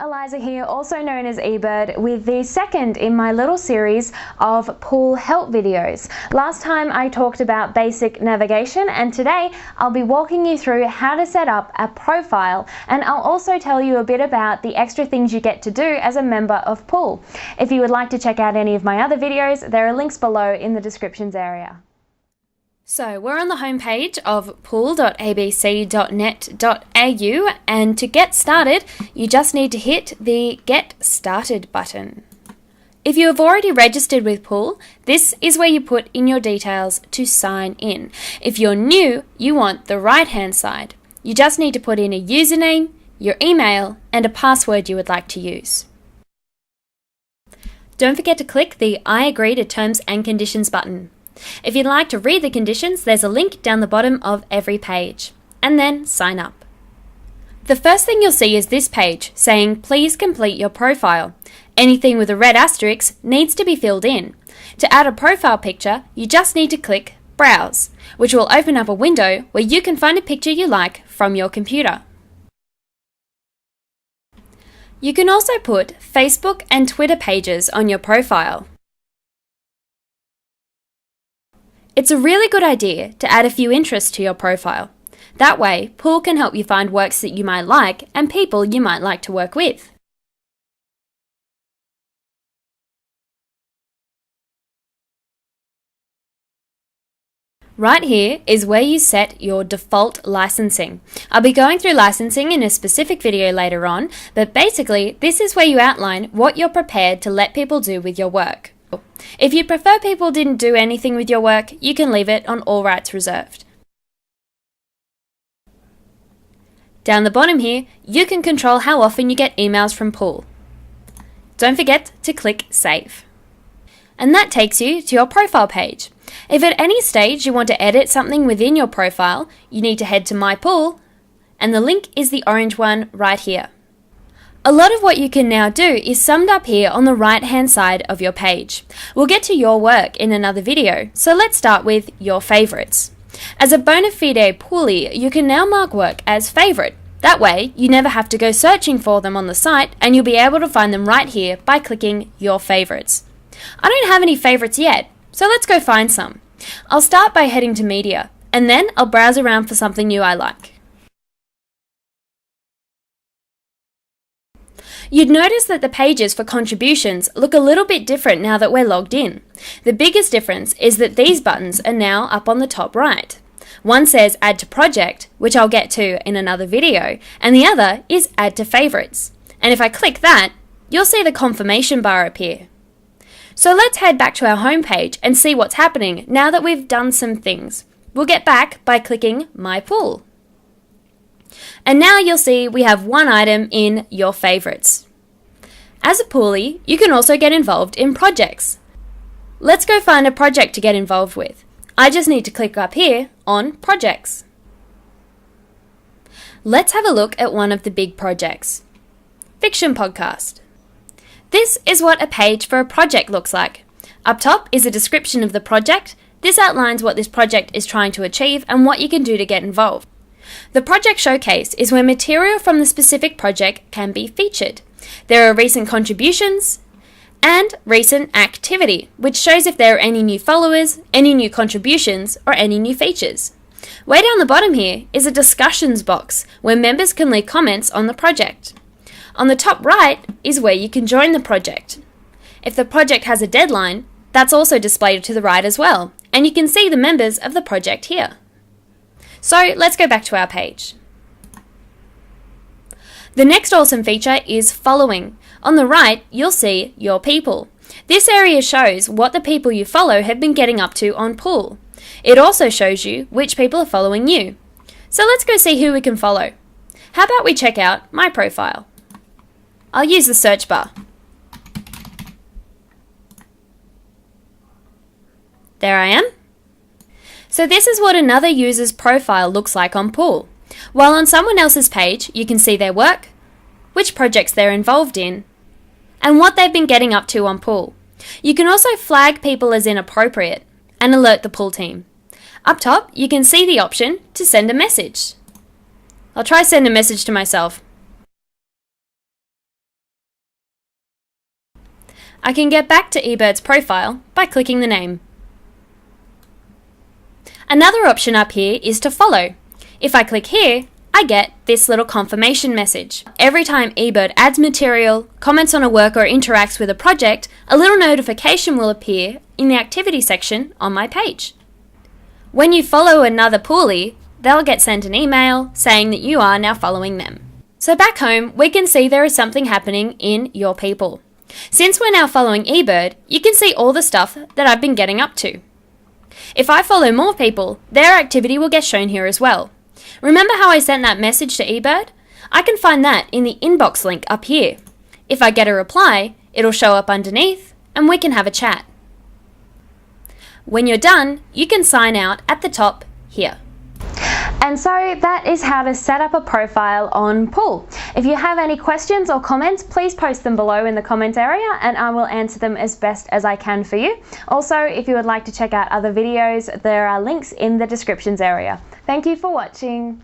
Eliza here, also known as eBird, with the second in my little series of pool help videos. Last time I talked about basic navigation, and today I'll be walking you through how to set up a profile, and I'll also tell you a bit about the extra things you get to do as a member of Pool. If you would like to check out any of my other videos, there are links below in the descriptions area. So we're on the homepage of pool.abc.net.au, and to get started you just need to hit the Get Started button. If you have already registered with Pool, this is where you put in your details to sign in. If you're new, you want the right hand side. You just need to put in a username, your email and a password you would like to use. Don't forget to click the I agree to terms and conditions button. If you'd like to read the conditions, there's a link down the bottom of every page. And then sign up. The first thing you'll see is this page saying please complete your profile. Anything with a red asterisk needs to be filled in. To add a profile picture, you just need to click Browse, which will open up a window where you can find a picture you like from your computer. You can also put Facebook and Twitter pages on your profile. It's a really good idea to add a few interests to your profile. That way, Pool can help you find works that you might like and people you might like to work with. Right here is where you set your default licensing. I'll be going through licensing in a specific video later on, but basically this is where you outline what you're prepared to let people do with your work. If you prefer people didn't do anything with your work, you can leave it on all rights reserved. Down the bottom here, you can control how often you get emails from Pool. Don't forget to click Save. And that takes you to your profile page. If at any stage you want to edit something within your profile, you need to head to My Pool, and the link is the orange one right here. A lot of what you can now do is summed up here on the right hand side of your page. We'll get to your work in another video, so let's start with your favourites. As a bona fide Poolie, you can now mark work as favourite. That way, you never have to go searching for them on the site, and you'll be able to find them right here by clicking Your Favourites. I don't have any favourites yet, so let's go find some. I'll start by heading to Media, and then I'll browse around for something new I like. You'd notice that the pages for contributions look a little bit different now that we're logged in. The biggest difference is that these buttons are now up on the top right. One says Add to Project, which I'll get to in another video, and the other is Add to Favorites. And if I click that, you'll see the confirmation bar appear. So let's head back to our home page and see what's happening now that we've done some things. We'll get back by clicking My Pool. And now you'll see we have one item in Your Favourites. As a Poolie, you can also get involved in projects. Let's go find a project to get involved with. I just need to click up here on Projects. Let's have a look at one of the big projects. Fiction Podcast. This is what a page for a project looks like. Up top is a description of the project. This outlines what this project is trying to achieve and what you can do to get involved. The project showcase is where material from the specific project can be featured. There are recent contributions and recent activity, which shows if there are any new followers, any new contributions, or any new features. Way down the bottom here is a discussions box where members can leave comments on the project. On the top right is where you can join the project. If the project has a deadline, that's also displayed to the right as well, and you can see the members of the project here. So let's go back to our page. The next awesome feature is following. On the right, you'll see Your People. This area shows what the people you follow have been getting up to on Pool. It also shows you which people are following you. So let's go see who we can follow. How about we check out my profile? I'll use the search bar. There I am. So this is what another user's profile looks like on Pool. While on someone else's page, you can see their work, which projects they're involved in, and what they've been getting up to on Pool. You can also flag people as inappropriate and alert the Pool team. Up top, you can see the option to send a message. I'll try send a message to myself. I can get back to eBird's profile by clicking the name. Another option up here is to follow. If I click here, I get this little confirmation message. Every time eBird adds material, comments on a work or interacts with a project, a little notification will appear in the activity section on my page. When you follow another Poolie, they'll get sent an email saying that you are now following them. So back home, we can see there is something happening in your people. Since we're now following eBird, you can see all the stuff that I've been getting up to. If I follow more people, their activity will get shown here as well. Remember how I sent that message to eBird? I can find that in the inbox link up here. If I get a reply, it'll show up underneath and we can have a chat. When you're done, you can sign out at the top here. And so that is how to set up a profile on Pool. If you have any questions or comments, please post them below in the comment area and I will answer them as best as I can for you. Also, if you would like to check out other videos, there are links in the descriptions area. Thank you for watching.